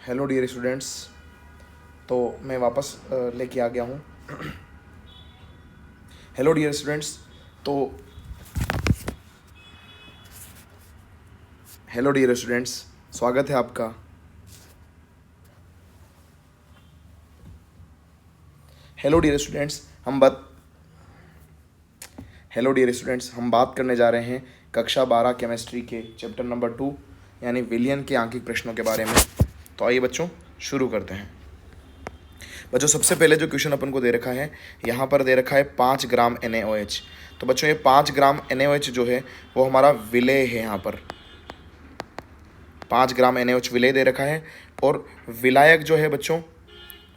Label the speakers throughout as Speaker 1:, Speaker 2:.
Speaker 1: Hello dear students. तो मैं वापस लेके आ गया हूँ। Hello dear students. तो हेलो डियर स्टूडेंट्स, स्वागत है आपका। हेलो डियर स्टूडेंट्स, हम बात करने जा रहे हैं कक्षा 12 केमिस्ट्री के चैप्टर नंबर 2 यानी विलियन के आंकिक प्रश्नों के बारे में। तो आइए बच्चों, शुरू करते हैं। बच्चों, सबसे पहले जो क्वेश्चन अपन को दे रखा है, यहाँ पर दे रखा है 5 ग्राम NaOH। तो बच्चों, ये 5 ग्राम NaOH जो है वो हमारा विलेय है। यहाँ पर 5 ग्राम NaOH विलेय दे रखा है। और विलायक जो है बच्चों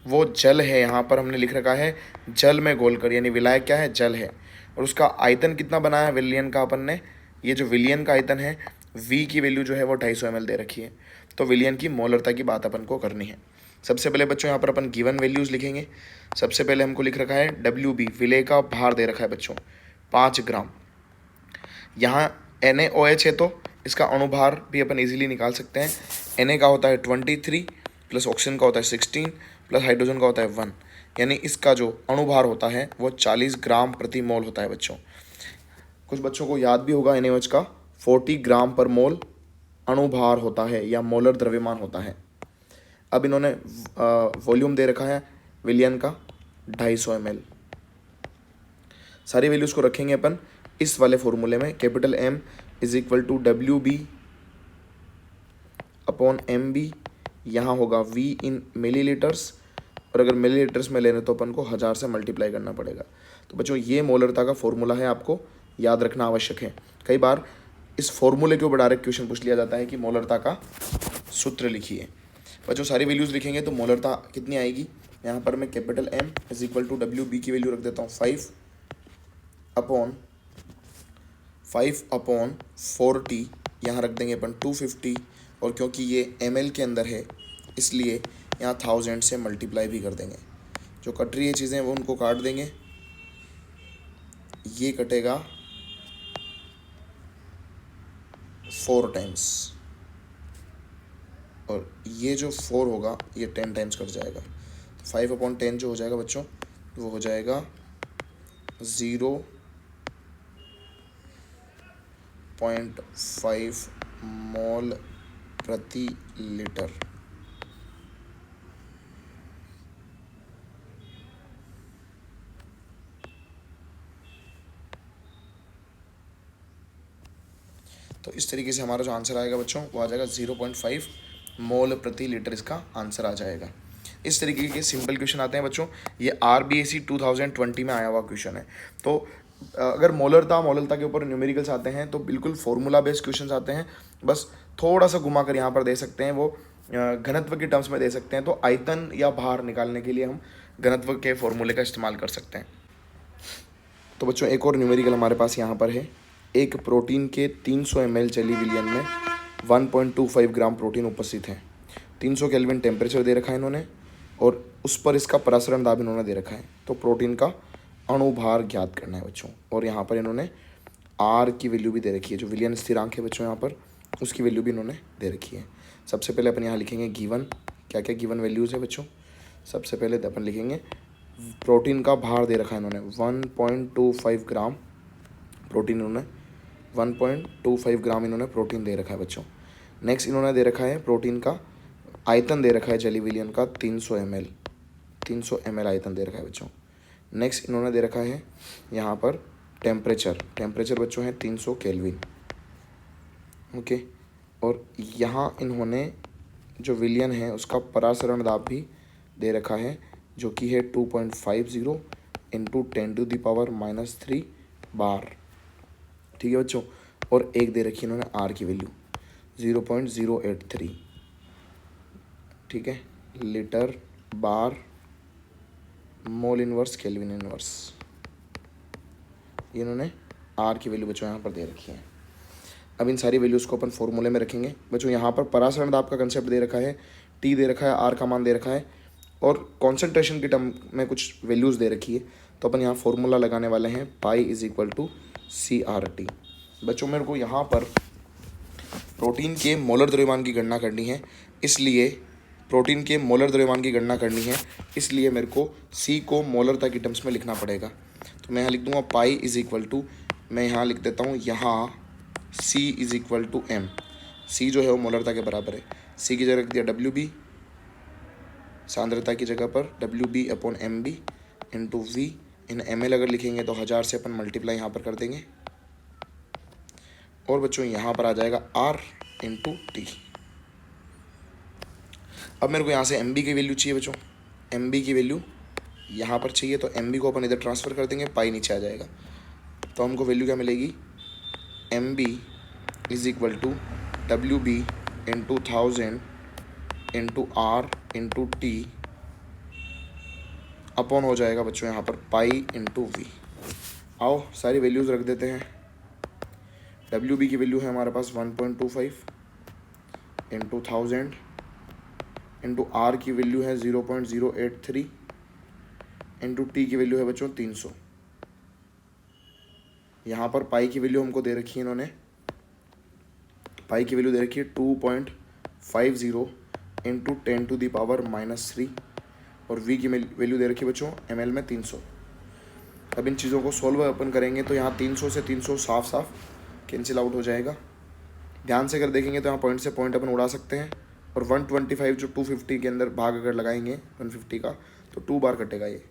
Speaker 1: वो जल है। यहाँ पर हमने लिख रखा है जल में घोलकर, यानी विलायक क्या है, जल है। और उसका आयतन कितना बनाया है विलियन का अपन ने, ये जो विलियन का आयतन है V की वैल्यू जो है वो 250 ml दे रखी है। तो विलियन की मोलरता की बात अपन को करनी है। सबसे पहले बच्चों यहाँ पर अपन गिवन वैल्यूज़ लिखेंगे। सबसे पहले हमको लिख रखा है WB, विलेय का भार दे रखा है बच्चों 5 ग्राम। यहाँ NaOH है तो इसका अणुभार भी अपन इजीली निकाल सकते हैं। Na का होता है 23 प्लस ऑक्सीजन का होता है 16 प्लस हाइड्रोजन का होता है 1, यानी इसका जो अणुभार होता है वो 40 ग्राम प्रति मोल होता है बच्चों। कुछ बच्चों को याद भी होगा NaOH का 40 ग्राम पर मोल अणुभार होता है या मोलर द्रव्यमान होता है। अब इन्होंने वॉल्यूम दे रखा है विलियन का 250 ml। सारी वैल्यूज़ को रखेंगे अपन इस वाले फॉर्मूले में। Capital M is equal to WB upon MB। यहाँ होगा V इन मिलीलीटर्स, और अगर मिलीलीटर्स में लेने तो अपन को 1000 से मल्टीप्लाई करना पड़ेगा। तो बच्चों, ये मोलरता का फॉर्मूला है, आपको याद रखना आवश्यक है। कई बार इस फॉर्मूले के ऊपर डायरेक्ट क्वेश्चन पूछ लिया जाता है कि मोलरता का सूत्र लिखिए। बच्चों, सारी वैल्यूज़ लिखेंगे तो मोलरता कितनी आएगी। यहाँ पर मैं capital M is equal to WB की वैल्यू रख देता हूँ 5 अपॉन 40, यहाँ रख देंगे अपन 250। और क्योंकि ये ml के अंदर है इसलिए यहाँ 1000 से मल्टीप्लाई भी कर देंगे। जो कट रही है चीज़ें वो उनको काट देंगे। ये कटेगा 4 टाइम्स, और ये जो 4 होगा ये 10 टाइम्स कट जाएगा। तो 5/10 जो हो जाएगा बच्चों वो हो जाएगा 0.5 मोल प्रति लीटर। तो इस तरीके से हमारा जो आंसर आएगा बच्चों वो आ जाएगा 0.5 मोल प्रति लीटर, इसका आंसर आ जाएगा। इस तरीके के सिंपल क्वेश्चन आते हैं बच्चों। ये RBSc 2020 में आया हुआ क्वेश्चन है। तो अगर मोलरता के ऊपर न्यूमेरिकल्स आते हैं तो बिल्कुल फॉर्मूला बेस्ड क्वेश्चंस आते हैं। बस थोड़ा सा घुमा कर यहाँ पर दे सकते हैं, वो घनत्व के टर्म्स में दे सकते हैं। तो आयतन या भार निकालने के लिए हम घनत्व के फॉर्मूले का इस्तेमाल कर सकते हैं। तो बच्चों, एक और न्यूमेरिकल हमारे पास यहाँ पर है। एक प्रोटीन के 300 ml जली विलियन में 1.25 ग्राम प्रोटीन उपस्थित है। 300 केल्विन टेम्परेचर दे रखा है इन्होंने, और उस पर इसका प्रसरण दाब इन्होंने दे रखा है। तो प्रोटीन का अणुभार ज्ञात करना है बच्चों। और यहाँ पर इन्होंने R की वैल्यू भी दे रखी है, जो विलियन स्थिरांक है बच्चों यहाँ पर, उसकी वैल्यू भी इन्होंने दे रखी है। सबसे पहले अपन यहाँ लिखेंगे गिवन, क्या क्या गिवन वैल्यूज़ है बच्चों। सबसे पहले अपन लिखेंगे प्रोटीन का भार दे रखा है इन्होंने 1.25 ग्राम प्रोटीन, इन्होंने 1.25 ग्राम इन्होंने प्रोटीन दे रखा है बच्चों। नेक्स्ट इन्होंने दे रखा है प्रोटीन का आयतन दे रखा है जली विलियन का 300 ml आयतन दे रखा है बच्चों। नेक्स्ट इन्होंने दे रखा है यहाँ पर टेम्परेचर बच्चों है 300 केल्विन, ओके। और यहाँ इन्होंने जो विलियन है उसका परासरण दाब भी दे रखा है, जो कि है 2.50 इंटू 10⁻³ बार, ठीक है बच्चों। और एक दे रखी इन्होंने R की वैल्यू 0.083, ठीक है, लीटर बार मोल इनवर्स केल्विन इनवर्स। ये इन्होंने R की वैल्यू बच्चों यहाँ पर दे रखी है। अब इन सारी वैल्यूज़ को अपन फॉर्मूले में रखेंगे बच्चों। यहाँ पर परासरण दाब का कंसेप्ट दे रखा है, T दे रखा है, R का मान दे रखा है, और कॉन्सेंट्रेशन की टर्म में कुछ वैल्यूज़ दे रखी है। तो अपन यहाँ फॉर्मूला लगाने वाले हैं pi is equal to CRT। बच्चों, मेरे को यहाँ पर प्रोटीन के मोलर द्रव्यमान की गणना करनी है, इसलिए प्रोटीन के मोलर द्रव्यमान की गणना करनी है, इसलिए मेरे को सी को मोलरता की टर्म्स में लिखना पड़ेगा। तो मैं यहाँ लिख दूंगा पाई इज इक्वल टू, मैं यहाँ लिख देता हूँ यहाँ सी इज इक्वल टू एम। सी जो है वो मोलरता के बराबर है। सी की जगह रख दिया डब्ल्यू बी, सांद्रता की जगह पर W B upon M B into V. In M L अगर लिखेंगे तो 1000 से अपन मल्टीप्लाई यहाँ पर कर देंगे, और बच्चों यहाँ पर आ जाएगा आर इंटू टी। अब मेरे को यहाँ से एम बी की वैल्यू चाहिए बच्चों, एम बी की वैल्यू यहाँ पर चाहिए, तो एम बी को अपन इधर ट्रांसफ़र कर देंगे, पाई नीचे आ जाएगा। तो हमको वैल्यू क्या मिलेगी, M B is equal to W B into 1000 into R into T upon हो जाएगा बच्चों यहाँ पर पाई इंटू वी। आओ सारी वैल्यूज़ रख देते हैं। डब्ल्यू बी की वैल्यू है हमारे पास 1.25 इंटू 1000 इंटू आर की वैल्यू है 0.083 इंटू टी की वैल्यू है बच्चों 300। यहाँ पर पाई की वैल्यू हमको दे रखी है इन्होंने, पाई की वैल्यू दे रखी है 2.50 इंटू 10⁻³ और वी की वैल्यू दे रखी है बच्चों एम एल में 300। अब इन चीज़ों को सॉल्व अपन करेंगे तो यहाँ 300 से 300 साफ साफ कैंसिल आउट हो जाएगा। ध्यान से अगर देखेंगे तो यहाँ पॉइंट से पॉइंट अपन उड़ा सकते हैं, और 125 जो 250 के अंदर भाग अगर लगाएंगे 150 का तो 2 बार कटेगा ये।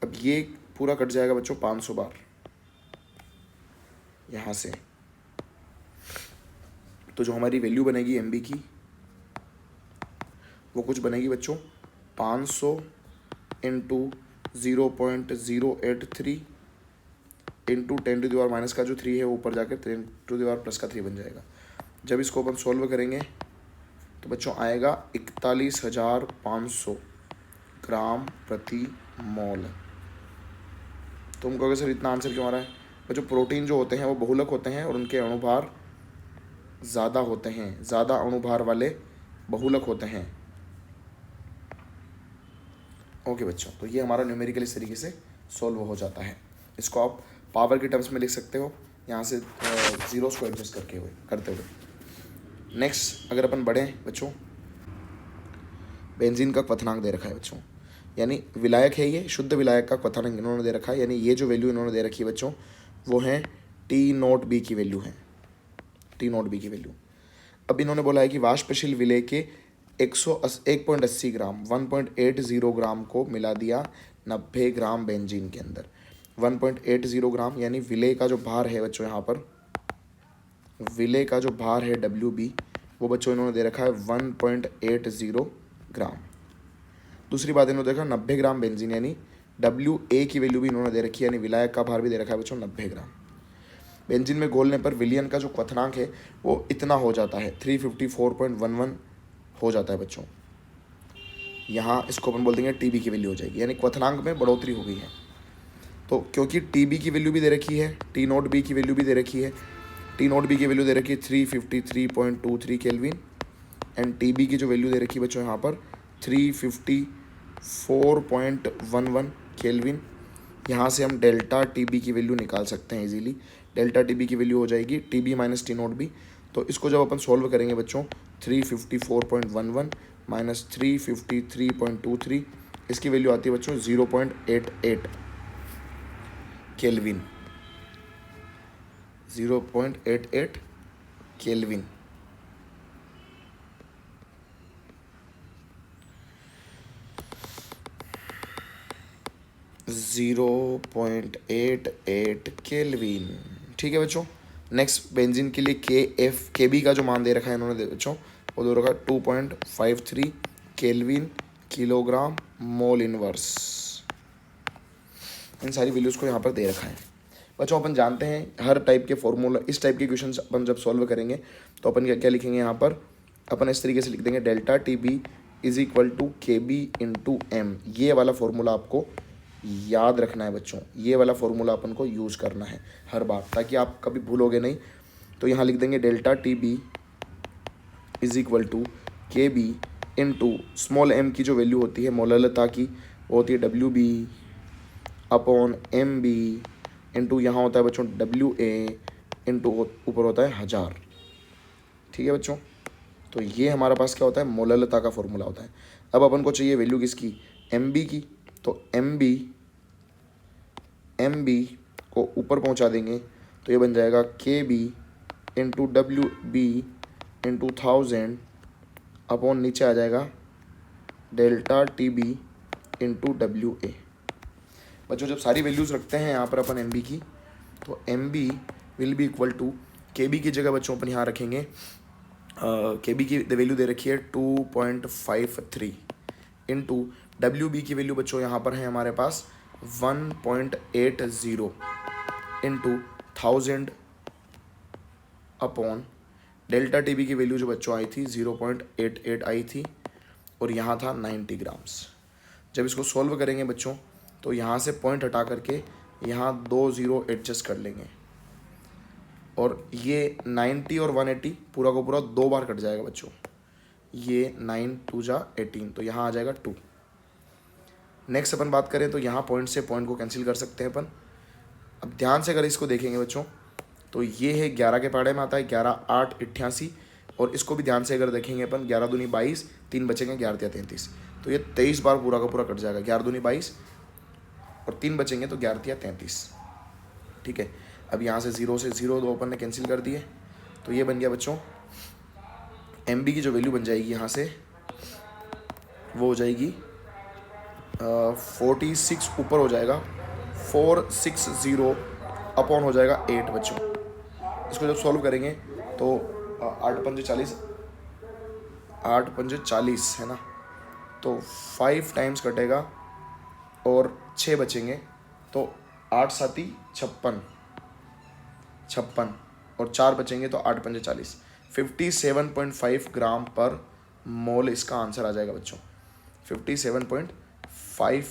Speaker 1: अब ये पूरा कट जाएगा बच्चों 500 बार यहाँ से। तो जो हमारी वैल्यू बनेगी एम बी की वो कुछ बनेगी बच्चों 500 इंटू 0.083 इंटू 10⁻³ का जो 3 है वो ऊपर जाकर 10⁻+3 बन जाएगा। जब इसको अपन सॉल्व करेंगे तो बच्चों आएगा 41,500 ग्राम प्रति मोल। तो हम कहोगे सर इतना आंसर क्यों आ रहा है? बच्चों प्रोटीन जो होते हैं वो बहुलक होते हैं और उनके अणुभार ज़्यादा होते हैं, ज़्यादा अणुभार वाले बहुलक होते हैं। ओके बच्चों, तो ये हमारा न्यूमेरिकल इस तरीके से सॉल्व हो जाता है। इसको आप पावर के टर्म्स में लिख सकते हो, यहाँ से जीरोस को एडजस्ट करते हुए। नेक्स्ट अगर अपन बढ़ें बच्चों, बेंजीन का क्वथनांक दे रखा है बच्चों, यानी विलायक है ये, शुद्ध विलायक का क्वथनांक इन्होंने दे रखा है, यानी ये जो वैल्यू इन्होंने दे रखी है बच्चों वो है T0B की वैल्यू है, T0B की वैल्यू। अब इन्होंने बोला है कि वाष्पशील विलेय के 180 ग्राम 1.80 ग्राम को मिला दिया 90 ग्राम बेंजीन के अंदर। 1.80 ग्राम यानी विलेय का जो भार है बच्चों, यहाँ पर विलेय का जो भार है WB वो बच्चों इन्होंने दे रखा है 1.80 ग्राम। दूसरी बात इन्होंने देखा 90 ग्राम बेंजीन, यानी WA की वैल्यू भी इन्होंने दे रखी है, यानी विलायक का भार भी दे रखा है बच्चों 90 ग्राम। बेंजीन में घोलने पर विलयन का जो क्वथनांक है वो इतना हो जाता है 354.11 हो जाता है बच्चों। यहाँ इसको अपन बोल देंगे TB की वैल्यू हो जाएगी, यानी क्वथनांक में बढ़ोतरी हो गई है। तो क्योंकि TB की वैल्यू भी दे रखी है, T0B की वैल्यू भी दे रखी है, T0B की वैल्यू दे रखी है 353.23 केल्विन एंड TB की जो वैल्यू दे रखी है बच्चों यहाँ पर 354.11 केल्विन। यहाँ से हम डेल्टा TB की वैल्यू निकाल सकते हैं इजीली। डेल्टा TB की वैल्यू हो जाएगी TB माइनस T0B। तो इसको जब अपन सॉल्व करेंगे बच्चों 354.11 माइनस 353.23, इसकी वैल्यू आती है बच्चों 0.88 केल्विन, 0.88 केल्विन। केल्विन। ठीक है बच्चों। नेक्स्ट बेंजीन के लिए KB का जो मान दे रखा है इन्होंने बच्चों वो दे रखा है 2.53 केल्विन किलोग्राम मोल इनवर्स। इन सारी वैल्यूज़ को यहाँ पर दे रखा है बच्चों। अपन जानते हैं हर टाइप के फॉर्मूला, इस टाइप के क्वेश्चन अपन जब सॉल्व करेंगे तो अपन क्या लिखेंगे यहाँ पर, अपन इस तरीके से लिख देंगे delta TB is equal to KB into M। ये वाला फॉर्मूला आपको याद रखना है बच्चों, ये वाला फॉर्मूला अपन को यूज़ करना है हर बार, ताकि आप कभी भूलोगे नहीं। तो यहाँ लिख देंगे delta TB is equal to KB into small m की जो वैल्यू होती है मोललता की वो होती है WB अपॉन MB इंटू यहाँ होता है बच्चों WA इंटू ऊपर होता है 1000। ठीक है बच्चों, तो ये हमारे पास क्या होता है, मोललता का फॉर्मूला होता है। अब अपन को चाहिए वैल्यू किसकी, MB की। तो MB को ऊपर पहुंचा देंगे तो ये बन जाएगा KB into WB into 1000 upon नीचे आ जाएगा डेल्टा TB इंटू WA। बच्चों जब सारी वैल्यूज़ रखते हैं यहाँ पर अपन MB की, तो MB will be equal to KB की जगह बच्चों अपन यहाँ रखेंगे KB की वैल्यू दे रखी है 2.53 इंटू WB की वैल्यू बच्चों यहाँ पर है हमारे पास 1.80 इंटू 1000 अपॉन डेल्टा TB की वैल्यू जो बच्चों आई थी 0.88 आई थी और यहाँ था 90 ग्राम्स। जब इसको सॉल्व करेंगे बच्चों तो यहाँ से पॉइंट हटा करके यहाँ 2 0 एडजस्ट कर लेंगे और ये 90 और 180 पूरा को पूरा 2 बार कट जाएगा बच्चों। ये 9 2 जा 18 तो यहाँ आ जाएगा 2। नेक्स्ट अपन बात करें तो यहाँ पॉइंट से पॉइंट को कैंसिल कर सकते हैं अपन। अब ध्यान से अगर इसको देखेंगे बच्चों तो ये है 11 के पहाड़े में आता है 11 8 88 और इसको भी ध्यान से अगर देखेंगे अपन 11 दूनी 22 3 बचेंगे 11 33 तो ये 23 बार पूरा का पूरा कट जाएगा। 11 दूनी 22 और 3 बचेंगे तो 11 33। ठीक है, अब यहाँ से 0 से 0 दो अपन ने कैंसिल कर दिए तो ये बन गया बच्चों MB की जो वैल्यू बन जाएगी यहाँ से वो हो जाएगी 46 ऊपर हो जाएगा 460 अपॉन हो जाएगा 8 बच्चों। इसको जब सॉल्व करेंगे तो 8 पंजे 40 है ना, तो 5 टाइम्स कटेगा और 6 बचेंगे तो 8 साती 56 और 4 बचेंगे तो 8 पंजे 40 57.5 ग्राम पर मोल इसका आंसर आ जाएगा बच्चों। 57.5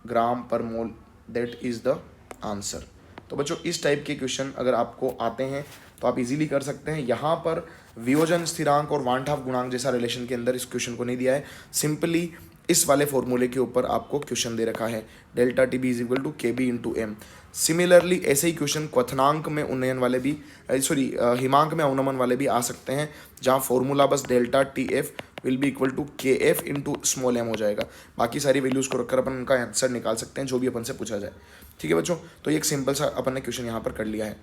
Speaker 1: ग्राम पर मोल दैट इज़ द आंसर। तो बच्चों इस टाइप के क्वेश्चन अगर आपको आते हैं तो आप इजीली कर सकते हैं। यहाँ पर वियोजन स्थिरांक और वान हाफ गुणांक जैसा रिलेशन के अंदर इस क्वेश्चन को नहीं दिया है, सिंपली इस वाले फॉर्मूले के ऊपर आपको क्वेश्चन दे रखा है delta TB is equal to KB into M। Similarly ऐसे ही क्वेश्चन क्वथनांक में उन्नयन वाले भी हिमांक में अवनमन वाले भी आ सकते हैं जहाँ फॉर्मूला बस delta TF will be equal to KF into small m हो जाएगा। बाकी सारी वैल्यूज़ को रखकर अपन उनका आंसर निकाल सकते हैं जो भी अपन से पूछा जाए। ठीक है बच्चों, तो ये एक सिंपल सा अपन ने क्वेश्चन यहाँ पर कर लिया है।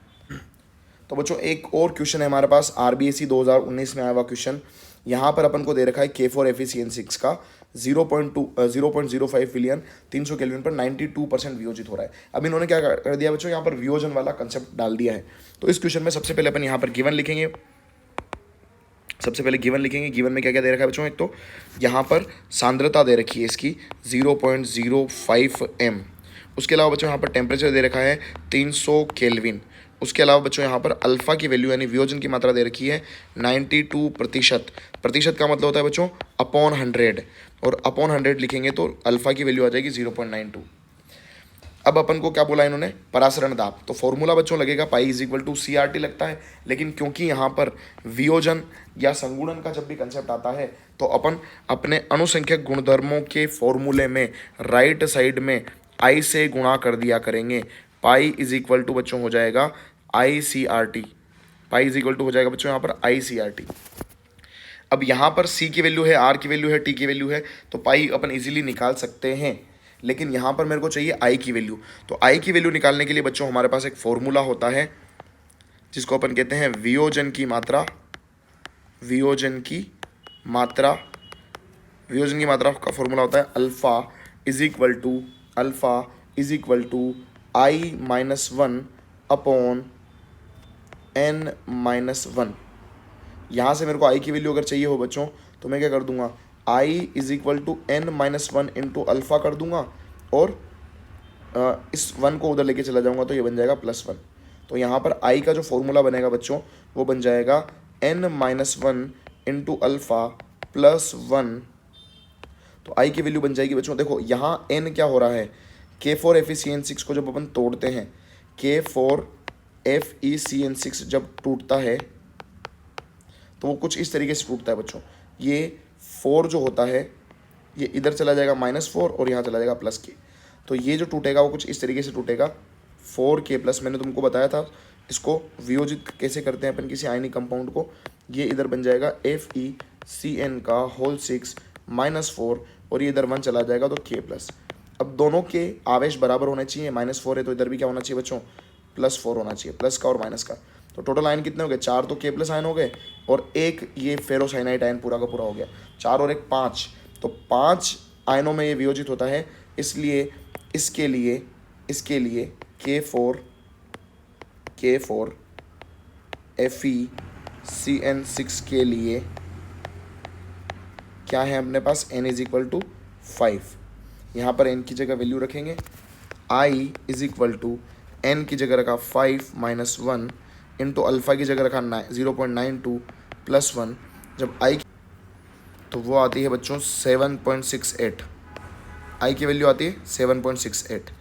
Speaker 1: तो बच्चों एक और क्वेश्चन है हमारे पास RBSc 2019 में आया हुआ क्वेश्चन। यहाँ पर अपन को दे रखा है K4 FeCN6 का 0.05 बिलियन 300 केल्विन पर 92% वियोजित हो रहा है। अब इन्होंने क्या कर दिया बच्चों, यहाँ पर वियोजन वाला कंसेप्ट डाल दिया है। तो इस क्वेश्चन में सबसे पहले अपन यहाँ पर गिवन लिखेंगे। गिवन में क्या क्या दे रखा है बच्चों, एक तो यहाँ पर सांद्रता दे रखी है इसकी 0.05 m। उसके अलावा बच्चों यहाँ पर टेम्परेचर दे रखा है 300 केल्विन। उसके अलावा बच्चों यहाँ पर अल्फा की वैल्यू यानी वियोजन की मात्रा दे रखी है 92%। प्रतिशत का मतलब होता है बच्चों अपॉन 100 और अपॉन 100 लिखेंगे तो अल्फा की वैल्यू आ जाएगी 0.92। अब अपन को क्या बोला इन्होंने, परासरण दाब। तो फॉर्मूला बच्चों लगेगा pi is equal to CRT लगता है, लेकिन क्योंकि यहाँ पर वियोजन या संगुणन का जब भी कंसेप्ट आता है तो अपन अपने अनुसंख्यक गुणधर्मों के फॉर्मूले में राइट साइड में I से गुणा कर दिया करेंगे। पाई इज इक्वल टू बच्चों हो जाएगा ICRT। Pi is equal to हो जाएगा बच्चों यहाँ पर ICRT। अब यहाँ पर C की वैल्यू है, R की वैल्यू है, T की वैल्यू है, तो पाई अपन इजीली निकाल सकते हैं। लेकिन यहाँ पर मेरे को चाहिए I की वैल्यू। तो I की वैल्यू निकालने के लिए बच्चों हमारे पास एक फॉर्मूला होता है जिसको अपन कहते हैं वियोजन की मात्रा का फॉर्मूला होता है alpha is equal to I-1 upon N-1। यहाँ से मेरे को I की वैल्यू अगर चाहिए हो बच्चों तो मैं क्या कर दूंगा, I is equal to N-1 into alpha कर दूंगा और इस 1 को उधर लेके चला जाऊंगा तो ये बन जाएगा +1। तो यहाँ पर I का जो फॉर्मूला बनेगा बच्चों वो बन जाएगा N-1 इंटू अल्फ़ा +1। तो I की वैल्यू बन जाएगी बच्चों, देखो यहाँ N क्या हो रहा है, K4 FeCN6 को जब अपन तोड़ते हैं, K4 FeCN6 जब टूटता है तो वो कुछ इस तरीके से टूटता है बच्चों। ये 4 जो होता है ये इधर चला जाएगा -4 और यहाँ चला जाएगा +K। तो ये जो टूटेगा वो कुछ इस तरीके से टूटेगा 4K+। मैंने तुमको बताया था इसको वियोजित कैसे करते हैं अपन किसी आयनिक कंपाउंड को, ये इधर बन जाएगा FeCN का होल 6 -4 और ये इधर 1 चला जाएगा तो K प्लस। अब दोनों के आवेश बराबर होने चाहिए, -4 है तो इधर भी क्या होना चाहिए बच्चों, +4 होना चाहिए, प्लस का और माइनस का। तो टोटल आयन कितने हो गए, 4 तो K प्लस आयन हो गए और एक ये फेरोसाइनाइड आयन पूरा का पूरा हो गया, 4 और 1 5। तो 5 आयनों में ये वियोजित होता है, इसलिए इसके लिए K4 FeCN6 के लिए क्या है अपने पास, n = 5। यहाँ पर n की जगह वैल्यू रखेंगे, I = n की जगह रखा 5 - 1 इंटू अल्फ़ा की जगह रखा 0.92 + 1। जब I तो वो आती है बच्चों 7.68। I की वैल्यू आती है 7.68।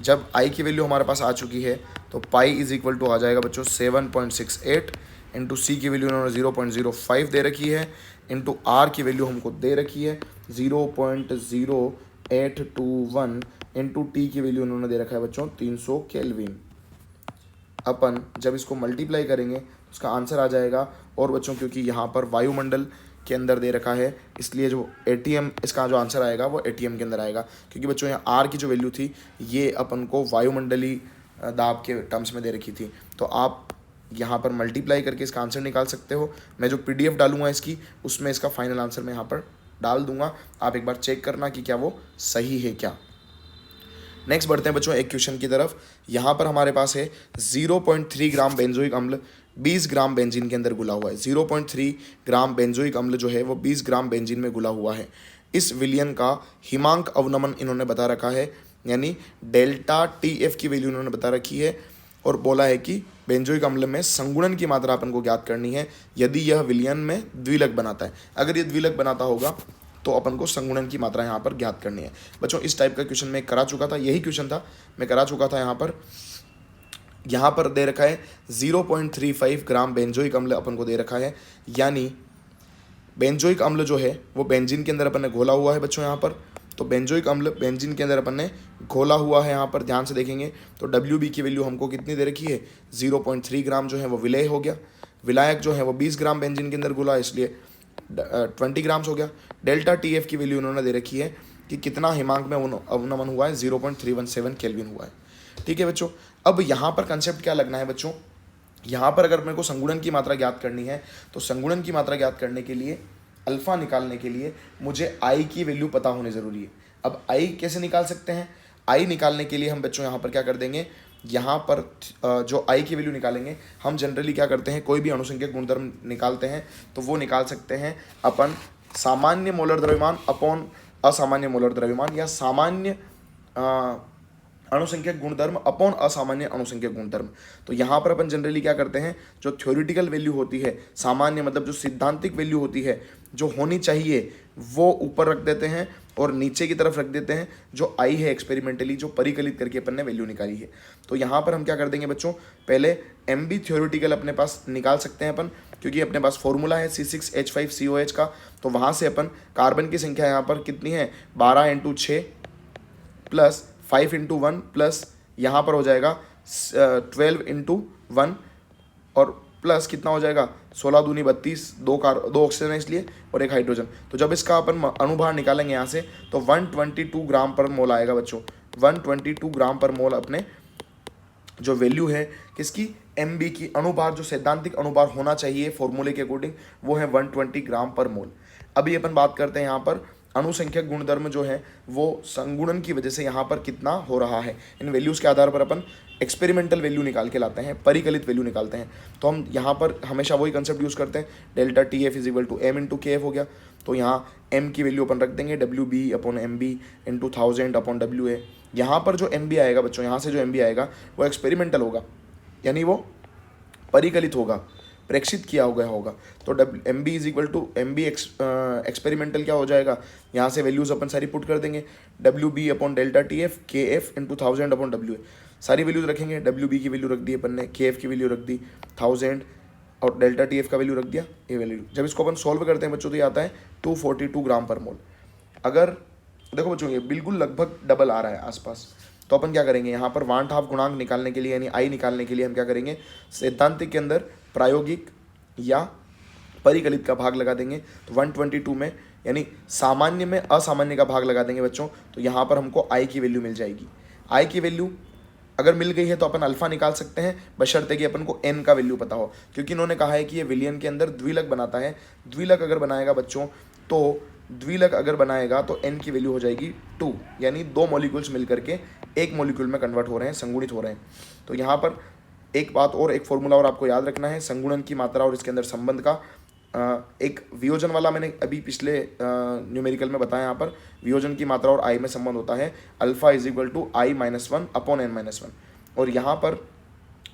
Speaker 1: जब I की वैल्यू हमारे पास आ चुकी है तो पाई = आ जाएगा बच्चों 7.68 इंटू C की वैल्यू उन्होंने 0.05 दे रखी है, इंटू R की वैल्यू हमको दे रखी है 0.0821 इंटू T की वैल्यू उन्होंने दे रखा है बच्चों 300 केल्विन। अपन जब इसको मल्टीप्लाई करेंगे उसका आंसर आ जाएगा। और बच्चों क्योंकि यहाँ पर वायुमंडल के अंदर दे रखा है, इसलिए जो ATM इसका जो आंसर आएगा वो ATM के अंदर आएगा, क्योंकि बच्चों यहाँ R की जो वैल्यू थी ये अपन को वायुमंडली दाब के टर्म्स में दे रखी थी। तो आप यहाँ पर मल्टीप्लाई करके इसका आंसर निकाल सकते हो। मैं जो PDF डालूंगा इसकी, उसमें इसका फाइनल आंसर मैं यहाँ पर डाल दूंगा, आप एक बार चेक करना कि क्या वो सही है क्या। नेक्स्ट बढ़ते हैं बच्चों एक क्वेश्चन की तरफ। यहाँ पर हमारे पास है 0.3 ग्राम बेंजोइक अम्ल 20 ग्राम बेंजीन के अंदर घुला हुआ है। 0.3 ग्राम बेंजोइक अम्ल जो है वो 20 ग्राम बेंजीन में घुला हुआ है। इस विलयन का हिमांक अवनमन इन्होंने बता रखा है, यानी डेल्टा TF की वैल्यू इन्होंने बता रखी है, और बोला है कि बेंजोइक अम्ल में संगुणन की मात्रा अपन को ज्ञात करनी है यदि यह विलयन में द्विलक बनाता है। अगर ये द्विलक बनाता होगा तो अपन को संगुणन की मात्रा यहाँ पर ज्ञात करनी है। बच्चों इस टाइप का क्वेश्चन मैं करा चुका था, यही क्वेश्चन था मैं करा चुका था। यहाँ पर दे रखा है 0.35 ग्राम बेंजोइक अम्ल अपन को दे रखा है, यानी बेंजोइक अम्ल जो है वो बेंजीन के अंदर अपन ने घोला हुआ है बच्चों। यहाँ पर तो बेंजोइक अम्ल बेंजीन के अंदर अपन ने घोला हुआ है। यहाँ पर ध्यान से देखेंगे तो WB की वैल्यू हमको कितनी दे रखी है, 0.3 ग्राम जो है वो विलय हो गया। विलायक जो है वो 20 ग्राम बेंजीन के अंदर घुला, इसलिए 20 ग्राम्स हो गया। डेल्टा TF की वैल्यू उन्होंने दे रखी है कि कितना हिमांक में अवनमन हुआ है, 0.317 केल्विन हुआ है। ठीक है बच्चों, अब यहाँ पर कंसेप्ट क्या लगना है बच्चों, यहाँ पर अगर मेरे को संगुणन की मात्रा ज्ञात करनी है तो संगुणन की मात्रा ज्ञात करने के लिए अल्फ़ा निकालने के लिए मुझे I की वैल्यू पता होनी ज़रूरी है। अब I कैसे निकाल सकते हैं, I निकालने के लिए हम बच्चों यहाँ पर क्या कर देंगे, यहाँ पर जो I की वैल्यू निकालेंगे, हम जनरली क्या करते हैं, कोई भी अणुसंख्यक गुणधर्म निकालते हैं तो वो निकाल सकते हैं अपन सामान्य मोलर द्रव्यमान अपॉन असामान्य मोलर द्रव्यमान, या सामान्य अणुसंख्यक गुणधर्म अपॉन असामान्य अणुसंख्यक गुणधर्म। तो यहाँ पर अपन जनरली क्या करते हैं, जो थ्योरेटिकल वैल्यू होती है, सामान्य मतलब जो सिद्धांतिक वैल्यू होती है जो होनी चाहिए वो ऊपर रख देते हैं और नीचे की तरफ रख देते हैं जो आई है एक्सपेरिमेंटली, जो परिकलित करके अपन ने वैल्यू निकाली है। तो यहाँ पर हम क्या कर देंगे बच्चों, पहले MB थ्योरेटिकल अपने पास निकाल सकते हैं अपन, क्योंकि अपने पास फॉर्मूला है C6H5COH का। तो वहाँ से अपन कार्बन की संख्या यहाँ पर कितनी है, 12 × 6 प्लस 5 × 1 प्लस यहाँ पर हो जाएगा 12 × 1 और प्लस कितना हो जाएगा 16 दूनी 32, दो ऑक्सीजन है इसलिए और एक हाइड्रोजन। तो जब इसका अपन अनुभार निकालेंगे यहाँ से तो 122 ग्राम पर मोल आएगा बच्चों। 122 ग्राम पर मोल अपने जो वैल्यू है किसकी, MB की, अनुभार जो सैद्धांतिक अनुभार होना चाहिए फॉर्मूले के अकॉर्डिंग वो है 120 ग्राम पर मोल। अभी अपन बात करते हैं यहाँ पर अणुसंख्यक गुणधर्म जो है वो संगुणन की वजह से यहाँ पर कितना हो रहा है। इन वैल्यूज़ के आधार पर अपन एक्सपेरिमेंटल वैल्यू निकाल के लाते हैं, परिकलित वैल्यू निकालते हैं। तो हम यहाँ पर हमेशा वही कंसेप्ट यूज़ करते हैं, डेल्टा TF = M × KF हो गया। तो यहाँ M की वैल्यू अपन रख देंगे WB/MB × 1000/WA। यहाँ पर जो MB आएगा बच्चों, यहाँ से जो MB आएगा वो एक्सपेरिमेंटल होगा, यानी वो परिकलित होगा, प्रेक्षित किया होगा। तो MB = MB एक्सपेरिमेंटल क्या हो जाएगा, यहाँ से वैल्यूज़ अपन सारी पुट कर देंगे, WB/डेल्टा TF KF × 1000/WA। सारी वैल्यूज़ रखेंगे, WB की वैल्यू रख दी अपन ने, KF की वैल्यू रख दी 1000 और डेल्टा TF का वैल्यू रख दिया, ये वैल्यू। जब इसको अपन सॉल्व करते हैं बच्चों तो ये आता है 242 ग्राम पर मोल। अगर देखो बच्चों ये बिल्कुल लगभग डबल आ रहा है आसपास, तो अपन क्या करेंगे, यहाँ पर वांट हाफ गुणांक निकालने के लिए यानी I निकालने के लिए हम क्या करेंगे, सैद्धांतिक के अंदर प्रायोगिक या परिकलित का भाग लगा देंगे तो 122 में, यानी सामान्य में असामान्य का भाग लगा देंगे बच्चों, तो यहाँ पर हमको आई की वैल्यू मिल जाएगी। आई की वैल्यू अगर मिल गई है तो अपन अल्फा निकाल सकते हैं, बशर्ते कि अपन को एन का वैल्यू पता हो, क्योंकि इन्होंने कहा है कि ये विलियन के अंदर द्विलक बनाता है। द्विलक अगर बनाएगा बच्चों, तो द्विलक अगर बनाएगा तो एन की वैल्यू हो जाएगी 2, यानी 2 मॉलिक्यूल्स मिलकर के एक मॉलिक्यूल में कन्वर्ट हो रहे हैं, संगुणित हो रहे हैं। तो यहाँ पर एक बात और, एक फॉर्मूला और आपको याद रखना है, संगुणन की मात्रा और इसके अंदर संबंध का। एक वियोजन वाला मैंने अभी पिछले न्यूमेरिकल में बताया, यहाँ पर वियोजन की मात्रा और आई में संबंध होता है, alpha is equal to I-1 upon n-1। और यहाँ पर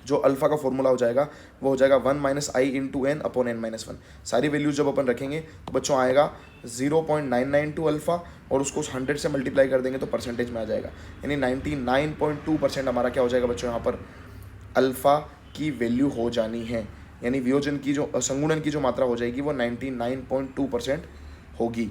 Speaker 1: जो अल्फा का फॉर्मूला हो जाएगा वो हो जाएगा 1 - I into n upon n-1। सारी वैल्यूज जब अपन रखेंगे तो बच्चों आएगा 0.992 अल्फा, और उसको 100 से मल्टीप्लाई कर देंगे तो परसेंटेज में आ जाएगा, यानी 99.2% हमारा क्या हो जाएगा बच्चों, यहाँ पर अल्फा की वैल्यू हो जानी है। यानी वियोजन की जो संगुणन की जो मात्रा हो जाएगी वो 99.2% होगी।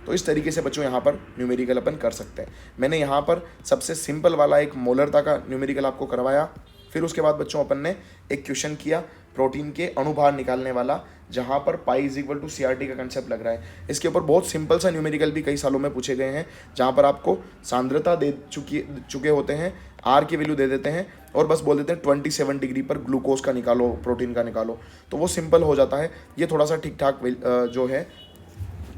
Speaker 1: तो इस तरीके से बच्चों यहाँ पर न्यूमेरिकल अपन कर सकते हैं। मैंने यहाँ पर सबसे सिंपल वाला एक मोलरता का न्यूमेरिकल आपको करवाया, फिर उसके बाद बच्चों अपन ने एक क्वेश्चन किया प्रोटीन के अणुभार निकालने वाला, जहाँ पर pi is equal to CRT का कंसेप्ट लग रहा है। इसके ऊपर बहुत सिंपल सा न्यूमेरिकल भी कई सालों में पूछे गए हैं, जहाँ पर आपको सांद्रता दे चुके होते हैं, आर की वैल्यू दे देते हैं और बस बोल देते हैं 27 डिग्री पर ग्लूकोज का निकालो, प्रोटीन का निकालो, तो वो सिंपल हो जाता है। ये थोड़ा सा ठीक ठाक जो है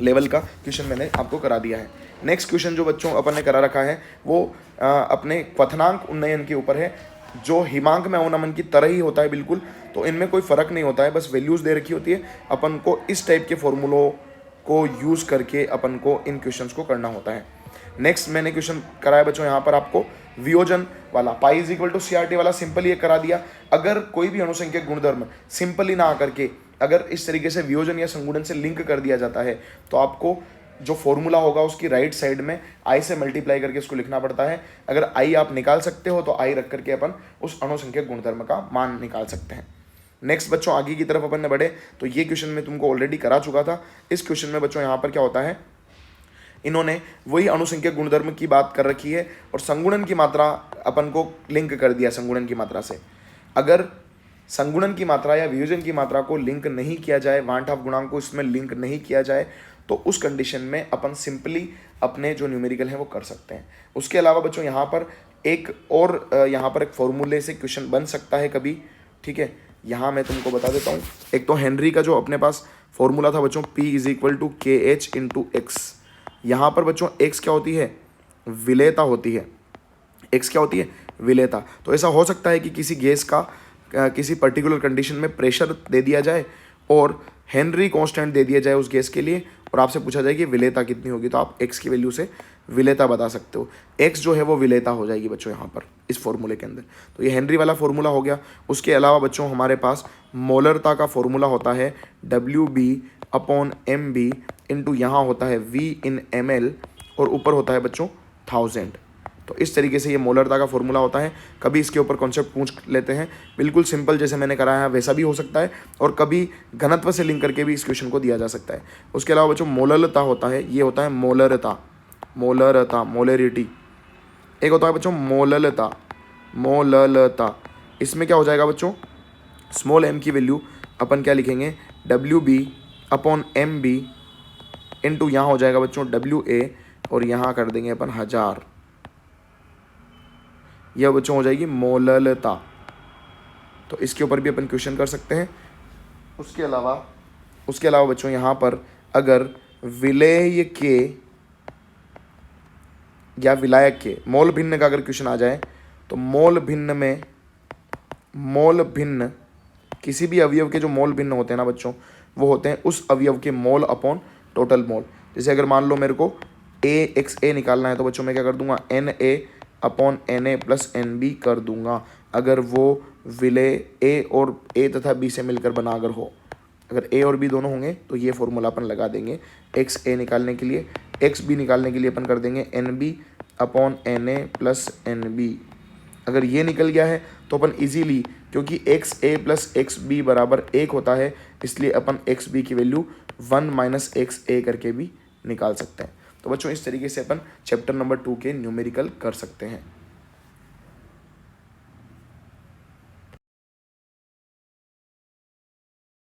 Speaker 1: लेवल का क्वेश्चन मैंने आपको करा दिया है। नेक्स्ट क्वेश्चन जो बच्चों अपन ने करा रखा है वो अपने क्वथनांक उन्नयन के ऊपर है, जो हिमांक में अवनमन की तरह ही होता है बिल्कुल। तो इनमें कोई फ़र्क नहीं होता है, बस वैल्यूज़ दे रखी होती है, अपन को इस टाइप के फॉर्मूलों को यूज़ करके अपन को इन क्वेश्चंस को करना होता है। नेक्स्ट मैंने क्वेश्चन कराया बच्चों यहाँ पर आपको वियोजन वाला, pi is equal to CRT वाला सिंपल ये करा दिया। अगर कोई भी अणुसंख्यक गुणधर्म सिंपली ना आकर के अगर इस तरीके से वियोजन या संगुणन से लिंक कर दिया जाता है तो आपको जो फॉर्मूला होगा उसकी राइट साइड में आई से मल्टीप्लाई करके उसको लिखना पड़ता है। अगर आई आप निकाल सकते हो तो आई रख करके अपन उस अणुसंख्यक गुणधर्म का मान निकाल सकते हैं। नेक्स्ट बच्चों आगे की तरफ अपन ने बढ़े, तो ये क्वेश्चन मैं तुमको ऑलरेडी करा चुका था। इस क्वेश्चन में बच्चों यहाँ पर क्या होता है, इन्होंने वही अणुसंख्यक गुणधर्म की बात कर रखी है और संगुणन की मात्रा अपन को लिंक कर दिया संगुणन की मात्रा से। अगर संगुणन की मात्रा या वियोजन की मात्रा को लिंक नहीं किया जाए, वांट ऑफ गुणांक को इसमें लिंक नहीं किया जाए, तो उस कंडीशन में अपन सिंपली अपने जो न्यूमेरिकल हैं वो कर सकते हैं। उसके अलावा बच्चों यहाँ पर एक और यहाँ पर एक फॉर्मूले से क्वेश्चन बन सकता है कभी, ठीक है। यहाँ मैं तुमको बता देता हूँ। एक तो हेनरी का जो अपने पास फॉर्मूला था बच्चों, P is equal to KH into x. यहाँ पर बच्चों एक्स क्या होती है, विलेयता होती है। एक्स क्या होती है, विलेयता। तो ऐसा हो सकता है कि किसी गैस का किसी पर्टिकुलर कंडीशन में प्रेशर दे दिया जाए और हेनरी कांस्टेंट दे दिया जाए उस गैस के लिए, और आपसे पूछा जाए कि विलेयता कितनी होगी, तो आप एक्स की वैल्यू से विलेयता बता सकते हो। एक्स जो है वो विलेयता हो जाएगी बच्चों यहाँ पर इस फॉर्मूले के अंदर। तो ये हेनरी वाला फॉर्मूला हो गया। उसके अलावा बच्चों हमारे पास मोलरता का फॉर्मूला होता है WB/MB इंटू यहाँ होता है V in ml और ऊपर होता है बच्चों 1000। तो इस तरीके से ये मोलरता का फॉर्मूला होता है। कभी इसके ऊपर कॉन्सेप्ट पूछ लेते हैं, बिल्कुल सिंपल जैसे मैंने कराया है वैसा भी हो सकता है, और कभी घनत्व से लिंक करके भी इस क्वेश्चन को दिया जा सकता है। उसके अलावा बच्चों मोलरता होता है, ये होता है मोलरता, मोलरता मोलरिटी। एक होता है बच्चों मोललता, मोललता। इसमें क्या हो जाएगा बच्चों, स्मॉल m की वैल्यू अपन क्या लिखेंगे, WB/MB इंटू यहाँ हो जाएगा बच्चों WA और यहाँ कर देंगे अपन 1000। यह बच्चों हो जाएगी मोललता। तो इसके ऊपर भी अपन क्वेश्चन कर सकते हैं। उसके अलावा बच्चों यहाँ पर अगर विलेय के या विलायक के मोल भिन्न का अगर क्वेश्चन आ जाए, तो मोल भिन्न किसी भी अवयव के जो मोल भिन्न होते हैं ना बच्चों, वो होते हैं उस अवयव के मोल अपॉन टोटल मोल। जैसे अगर मान लो मेरे को AXA निकालना है तो बच्चों मैं क्या कर दूंगा, NA/NA प्लस NB कर दूंगा, अगर वो विलेय A और A तथा B से मिलकर बना अगर हो। अगर A और B दोनों होंगे तो ये फॉर्मूला अपन लगा देंगे XA निकालने के लिए। XB निकालने के लिए अपन कर देंगे NB/NA प्लस NB। अगर ये निकल गया है तो अपन इजीली, क्योंकि XA प्लस XB बराबर 1 होता है, इसलिए अपन XB की वैल्यू 1 - XA करके भी निकाल सकते हैं। तो बच्चों इस तरीके से अपन चैप्टर नंबर 2 के न्यूमेरिकल कर सकते हैं।